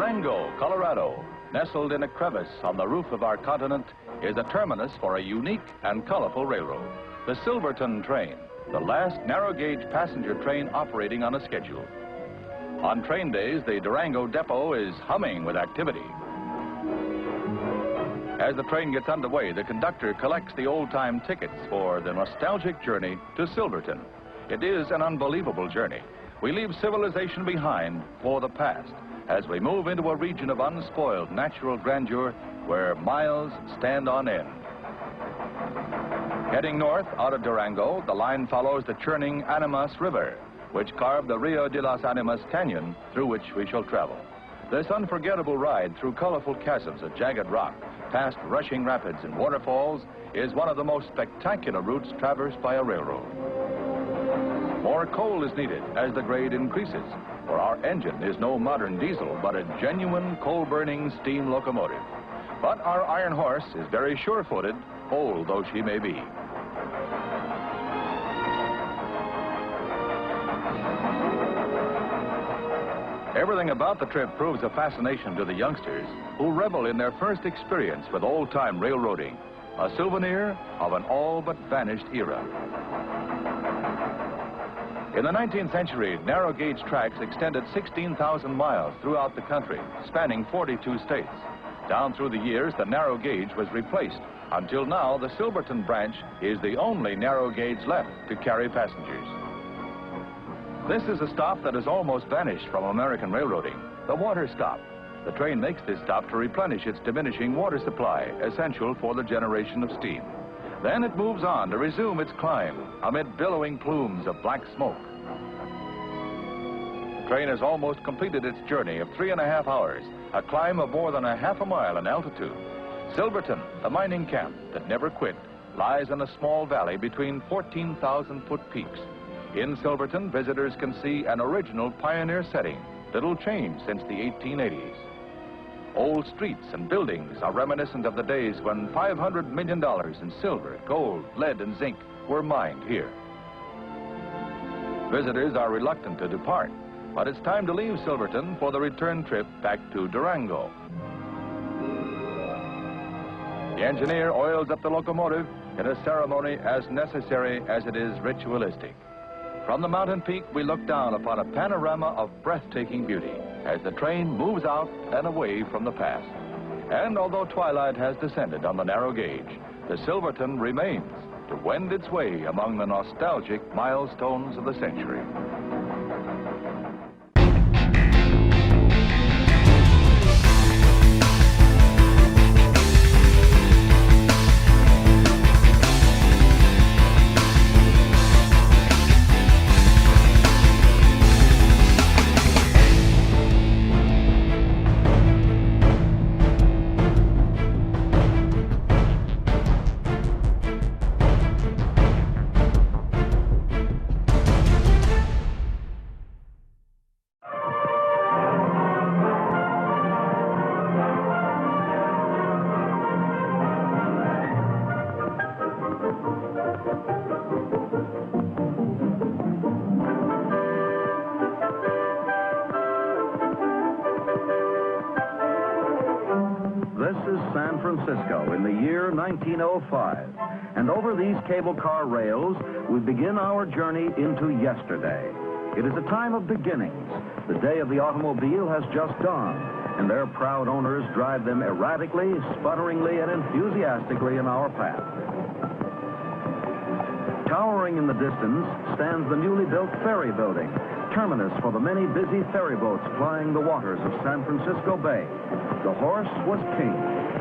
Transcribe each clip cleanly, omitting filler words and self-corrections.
Durango, Colorado, nestled in a crevice on the roof of our continent, is a terminus for a unique and colorful railroad. The Silverton train, the last narrow-gauge passenger train operating on a schedule. On train days, the Durango depot is humming with activity. As the train gets underway, the conductor collects the old-time tickets for the nostalgic journey to Silverton. It is an unbelievable journey. We leave civilization behind for the past as we move into a region of unspoiled natural grandeur where miles stand on end. Heading north out of Durango, the line follows the churning Animas River, which carved the Rio de las Animas Canyon through which we shall travel. This unforgettable ride through colorful chasms of jagged rock, past rushing rapids and waterfalls, is one of the most spectacular routes traversed by a railroad. More coal is needed as the grade increases, for our engine is no modern diesel, but a genuine coal-burning steam locomotive. But our iron horse is very sure-footed, old though she may be. Everything about the trip proves a fascination to the youngsters who revel in their first experience with old-time railroading, a souvenir of an all but vanished era. In the 19th century, narrow-gauge tracks extended 16,000 miles throughout the country, spanning 42 states. Down through the years, the narrow gauge was replaced. Until now, the Silverton branch is the only narrow gauge left to carry passengers. This is a stop that has almost vanished from American railroading, the water stop. The train makes this stop to replenish its diminishing water supply, essential for the generation of steam. Then it moves on to resume its climb amid billowing plumes of black smoke. The train has almost completed its journey of 3.5 hours, a climb of more than a half a mile in altitude. Silverton, the mining camp that never quit, lies in a small valley between 14,000-foot peaks. In Silverton, visitors can see an original pioneer setting, little changed since the 1880s. Old streets and buildings are reminiscent of the days when $500 million in silver, gold, lead, and zinc were mined here. Visitors are reluctant to depart, but it's time to leave Silverton for the return trip back to Durango. The engineer oils up the locomotive in a ceremony as necessary as it is ritualistic. From the mountain peak, we look down upon a panorama of breathtaking beauty as the train moves out and away from the past. And although twilight has descended on the narrow gauge, the Silverton remains to wend its way among the nostalgic milestones of the century. San Francisco in the year 1905. And over these cable car rails, we begin our journey into yesterday. It is a time of beginnings. The day of the automobile has just dawned, and their proud owners drive them erratically, sputteringly, and enthusiastically in our path. Towering in the distance stands the newly built ferry building, terminus for the many busy ferry boats plying the waters of San Francisco Bay. The horse was king,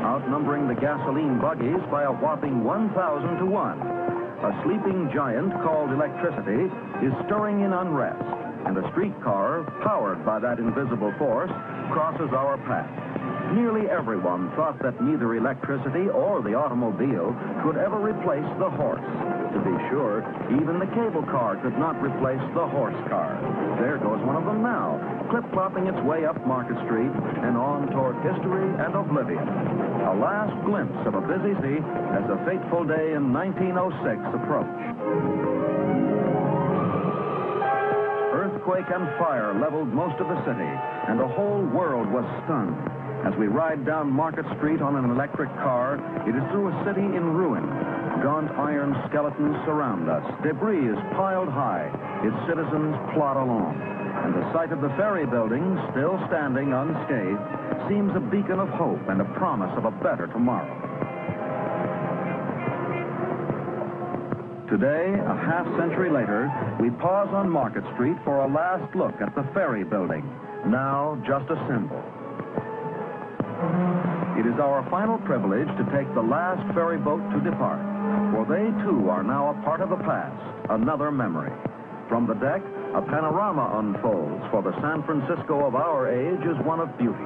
outnumbering the gasoline buggies by a whopping 1,000 to 1. A sleeping giant called electricity is stirring in unrest, and a streetcar, powered by that invisible force, crosses our path. Nearly everyone thought that neither electricity or the automobile could ever replace the horse. To be sure, even the cable car could not replace the horse car. There goes one of them now, clip-clopping its way up Market Street and on toward history and oblivion. A last glimpse of a busy city as the fateful day in 1906 approached. earthquake and fire leveled most of the city, and the whole world was stunned. As we ride down Market Street on an electric car, it is through a city in ruin. Gaunt iron skeletons surround us. Debris is piled high. Its citizens plod along. And the sight of the ferry building, still standing unscathed, seems a beacon of hope and a promise of a better tomorrow. Today, a half-century later, we pause on Market Street for a last look at the ferry building, now just a symbol. It is our final privilege to take the last ferry boat to depart, for they too are now a part of the past, another memory. From the deck, a panorama unfolds, for the San Francisco of our age is one of beauty.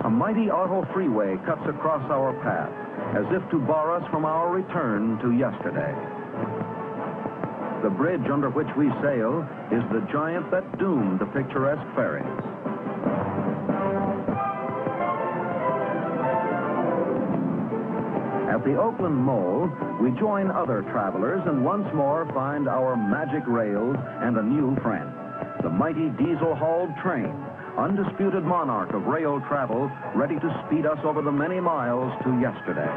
A mighty auto freeway cuts across our path, as if to bar us from our return to yesterday. The bridge under which we sail is the giant that doomed the picturesque ferries. At the Oakland Mole, we join other travelers and once more find our magic rails and a new friend, the mighty diesel-hauled train, undisputed monarch of rail travel, ready to speed us over the many miles to yesterday.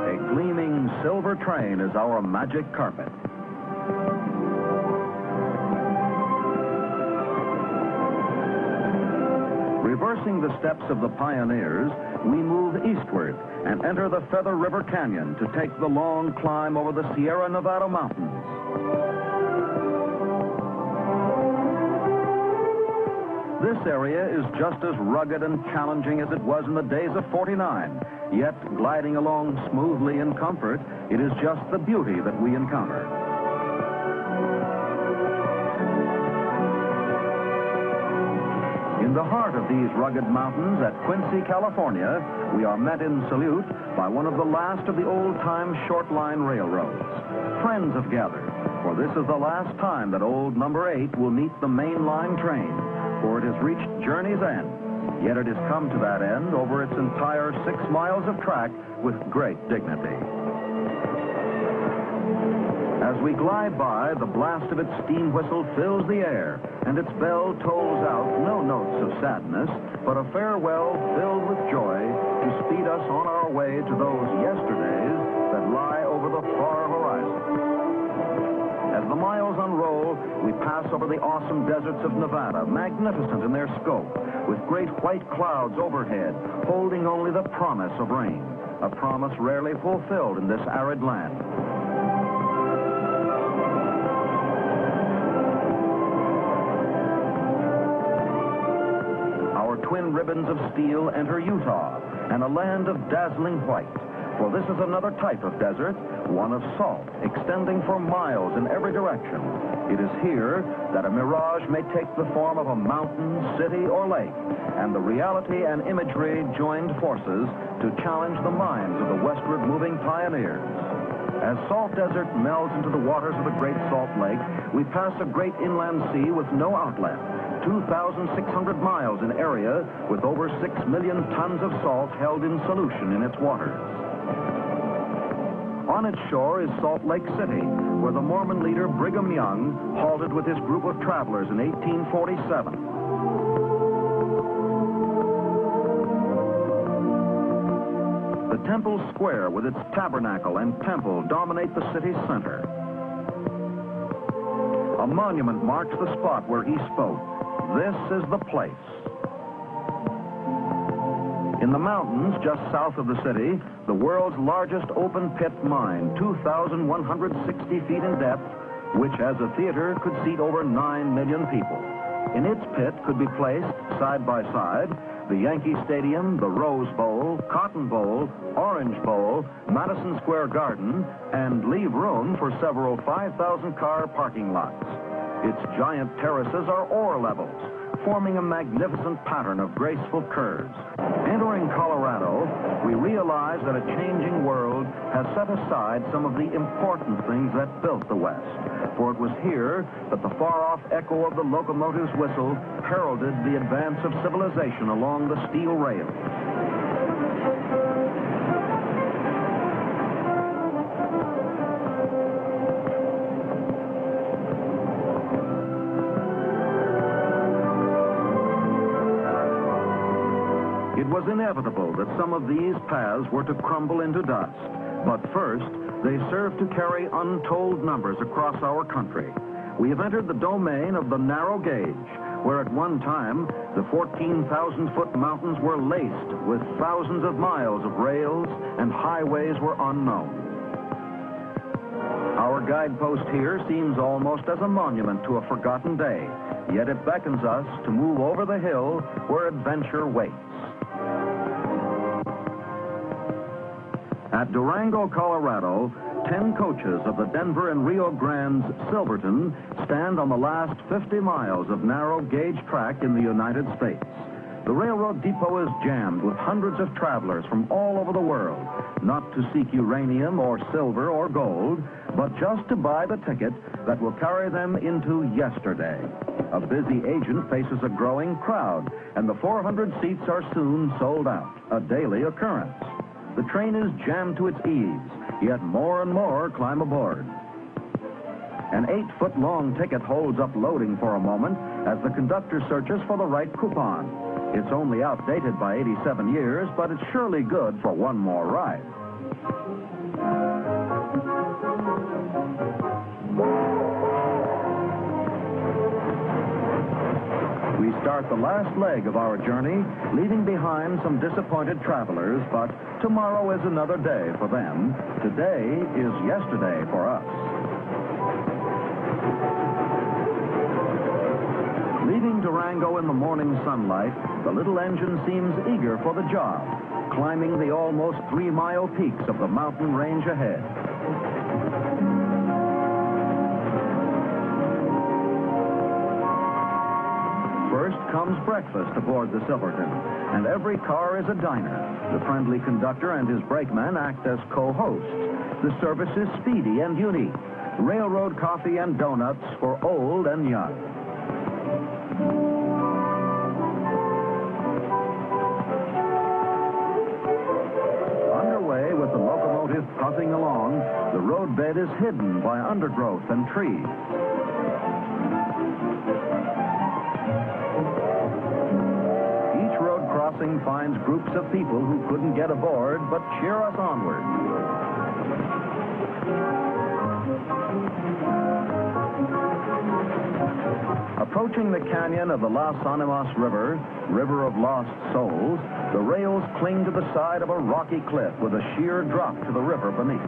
A gleaming silver train is our magic carpet. Reversing the steps of the pioneers, we move eastward and enter the Feather River Canyon to take the long climb over the Sierra Nevada mountains. This area is just as rugged and challenging as it was in the days of '49, yet gliding along smoothly in comfort, it is just the beauty that we encounter. In the heart of these rugged mountains at Quincy, California, we are met in salute by one of the last of the old-time short-line railroads. Friends have gathered, for this is the last time that old number 8 will meet the main line train, for it has reached journey's end. Yet it has come to that end over its entire 6 miles of track with great dignity. As we glide by, the blast of its steam whistle fills the air, and its bell tolls out no notes of sadness, but a farewell filled with joy to speed us on our way to those yesterdays that lie over the far horizon. As the miles unroll, we pass over the awesome deserts of Nevada, magnificent in their scope, with great white clouds overhead, holding only the promise of rain, a promise rarely fulfilled in this arid land. Twin ribbons of steel enter Utah, and a land of dazzling white. For this is another type of desert, one of salt, extending for miles in every direction. It is here that a mirage may take the form of a mountain, city, or lake, and the reality and imagery joined forces to challenge the minds of the westward moving pioneers. As Salt Desert melds into the waters of the Great Salt Lake, we pass a great inland sea with no outlet. 2,600 miles in area, with over 6 million tons of salt held in solution in its waters. On its shore is Salt Lake City, where the Mormon leader Brigham Young halted with his group of travelers in 1847. The Temple Square with its tabernacle and temple dominate the city's center. A monument marks the spot where he spoke. This is the place. In the mountains just south of the city, the world's largest open pit mine, 2,160 feet in depth, which as a theater could seat over 9 million people. In its pit could be placed, side by side, the Yankee Stadium, the Rose Bowl, Cotton Bowl, Orange Bowl, Madison Square Garden, and leave room for several 5,000-car parking lots. Its giant terraces are ore levels, forming a magnificent pattern of graceful curves. Entering Colorado, we realize that a changing world has set aside some of the important things that built the West. For it was here that the far-off echo of the locomotive's whistle heralded the advance of civilization along the steel rail. It was inevitable that some of these paths were to crumble into dust. But first, they served to carry untold numbers across our country. We have entered the domain of the narrow gauge, where at one time, the 14,000-foot mountains were laced with thousands of miles of rails and highways were unknown. Our guidepost here seems almost as a monument to a forgotten day, yet it beckons us to move over the hill where adventure waits. At Durango, Colorado, 10 coaches of the Denver and Rio Grande's Silverton stand on the last 50 miles of narrow gauge track in the United States. The railroad depot is jammed with hundreds of travelers from all over the world, not to seek uranium or silver or gold, but just to buy the ticket that will carry them into yesterday. A busy agent faces a growing crowd, and the 400 seats are soon sold out, a daily occurrence. The train is jammed to its eaves, yet more and more climb aboard. An 8-foot-long ticket holds up loading for a moment as the conductor searches for the right coupon. It's only outdated by 87 years, but it's surely good for one more ride. We start the last leg of our journey, leaving behind some disappointed travelers, but tomorrow is another day for them. Today is yesterday for us. Leaving Durango in the morning sunlight, the little engine seems eager for the job, climbing the almost 3-mile peaks of the mountain range ahead. First comes breakfast aboard the Silverton, and every car is a diner. The friendly conductor and his brakeman act as co-hosts. The service is speedy and unique. Railroad coffee and donuts for old and young. Underway with the locomotive puffing along, the roadbed is hidden by undergrowth and trees. Crossing finds groups of people who couldn't get aboard but cheer us onward. Approaching the canyon of the Las Animas River, River of Lost Souls, the rails cling to the side of a rocky cliff with a sheer drop to the river beneath.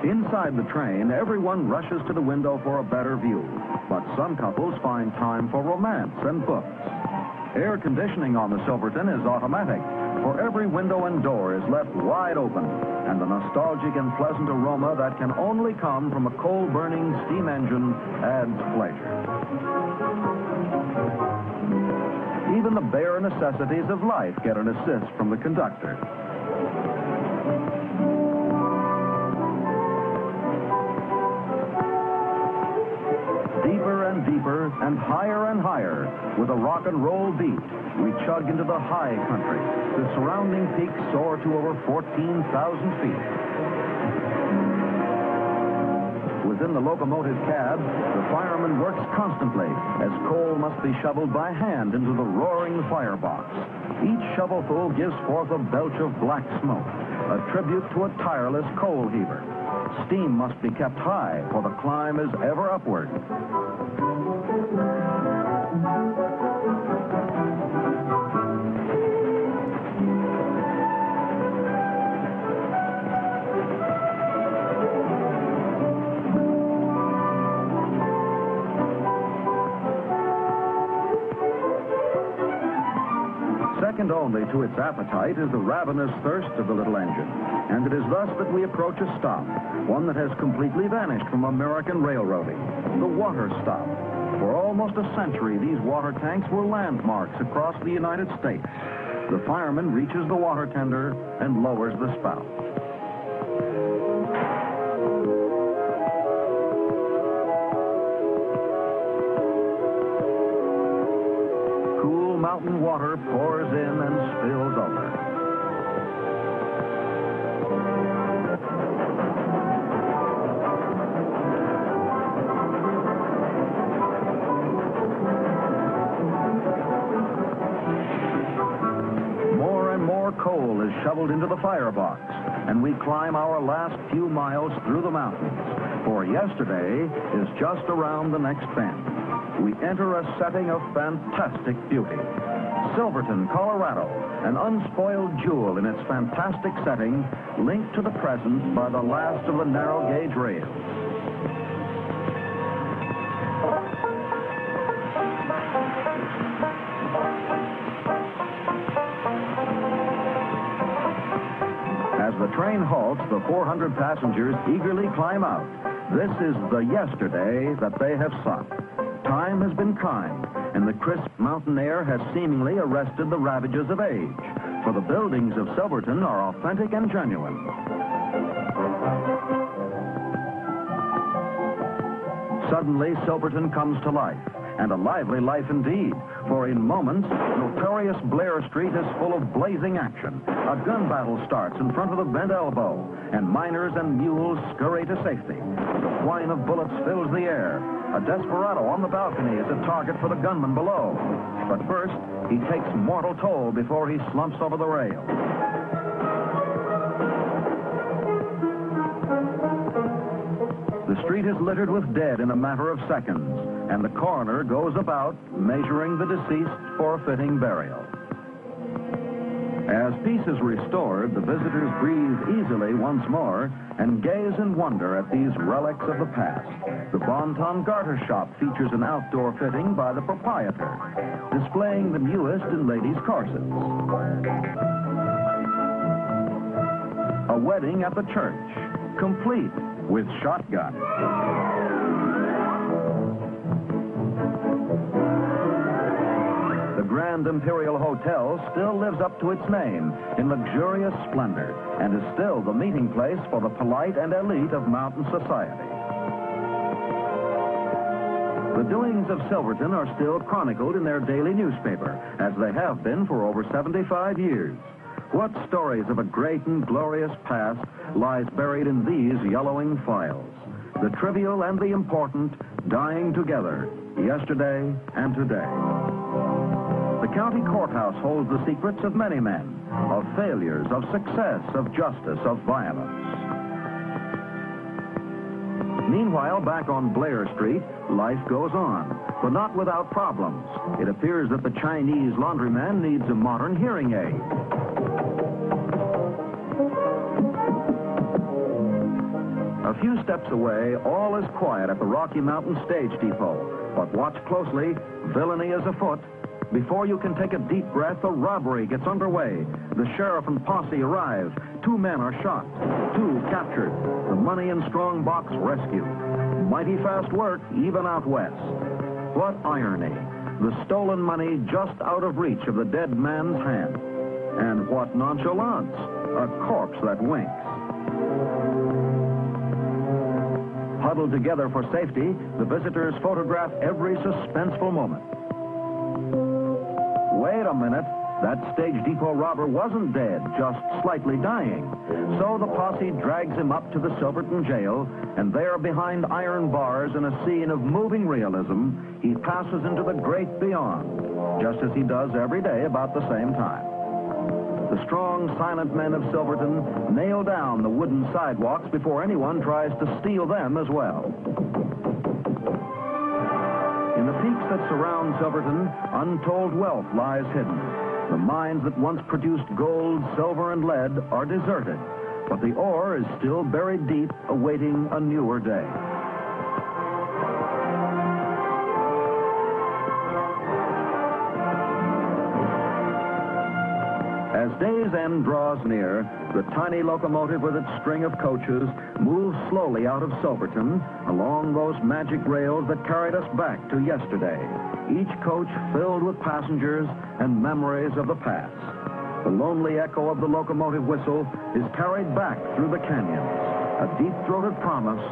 Inside the train, everyone rushes to the window for a better view, but some couples find time for romance and books. Air conditioning on the Silverton is automatic, for every window and door is left wide open, and the nostalgic and pleasant aroma that can only come from a coal-burning steam engine adds pleasure. Even the bare necessities of life get an assist from the conductor. Deeper and higher, with a rock and roll beat, we chug into the high country. The surrounding peaks soar to over 14,000 feet. Within the locomotive cab, the fireman works constantly, as coal must be shoveled by hand into the roaring firebox. Each shovelful gives forth a belch of black smoke, a tribute to a tireless coal heaver. Steam must be kept high, for the climb is ever upward. Second only to its appetite is the ravenous thirst of the little engine, and it is thus that we approach a stop, one that has completely vanished from American railroading, the water stop. For almost a century, these water tanks were landmarks across the United States. The fireman reaches the water tender and lowers the spout. Cool mountain water pours in and spills over. Coal is shoveled into the firebox, and we climb our last few miles through the mountains, for yesterday is just around the next bend. We enter a setting of fantastic beauty. Silverton, Colorado, an unspoiled jewel in its fantastic setting, linked to the present by the last of the narrow gauge rails. As the train halts, the 400 passengers eagerly climb out. This is the yesterday that they have sought. Time has been kind, and the crisp mountain air has seemingly arrested the ravages of age, for the buildings of Silverton are authentic and genuine. Suddenly, Silverton comes to life, and a lively life indeed, for in moments, notorious Blair Street is full of blazing action. A gun battle starts in front of the Bent Elbow, and miners and mules scurry to safety. The whine of bullets fills the air. A desperado on the balcony is a target for the gunman below. But first, he takes mortal toll before he slumps over the rail. The street is littered with dead in a matter of seconds, and the coroner goes about measuring the deceased for a fitting burial. As peace is restored, the visitors breathe easily once more and gaze in wonder at these relics of the past. The Bon Ton Garter Shop features an outdoor fitting by the proprietor, displaying the newest in ladies' corsets. A wedding at the church, complete with shotgun. The Grand Imperial Hotel still lives up to its name in luxurious splendor and is still the meeting place for the polite and elite of mountain society. The doings of Silverton are still chronicled in their daily newspaper, as they have been for over 75 years. What stories of a great and glorious past lies buried in these yellowing files? The trivial and the important dying together, yesterday and today. The county courthouse holds the secrets of many men, of failures, of success, of justice, of violence. Meanwhile, back on Blair Street, life goes on, but not without problems. It appears that the Chinese laundryman needs a modern hearing aid. A few steps away, all is quiet at the Rocky Mountain Stage Depot. But watch closely, villainy is afoot. Before you can take a deep breath, a robbery gets underway. The sheriff and posse arrive. 2 men are shot, 2 captured. The money and strong box rescued. Mighty fast work, even out west. What irony. The stolen money just out of reach of the dead man's hand. And what nonchalance. A corpse that winks. Huddled together for safety, the visitors photograph every suspenseful moment. Wait a minute. That Stage Depot robber wasn't dead, just slightly dying. So the posse drags him up to the Silverton jail, and there behind iron bars in a scene of moving realism, he passes into the great beyond, just as he does every day about the same time. The strong, silent men of Silverton nail down the wooden sidewalks before anyone tries to steal them as well. In the peaks that surround Silverton, untold wealth lies hidden. The mines that once produced gold, silver, and lead are deserted, but the ore is still buried deep, awaiting a newer day. As day's end draws near, the tiny locomotive with its string of coaches moves slowly out of Silverton along those magic rails that carried us back to yesterday, each coach filled with passengers and memories of the past. The lonely echo of the locomotive whistle is carried back through the canyons, a deep-throated promise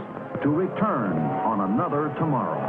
to return on another tomorrow.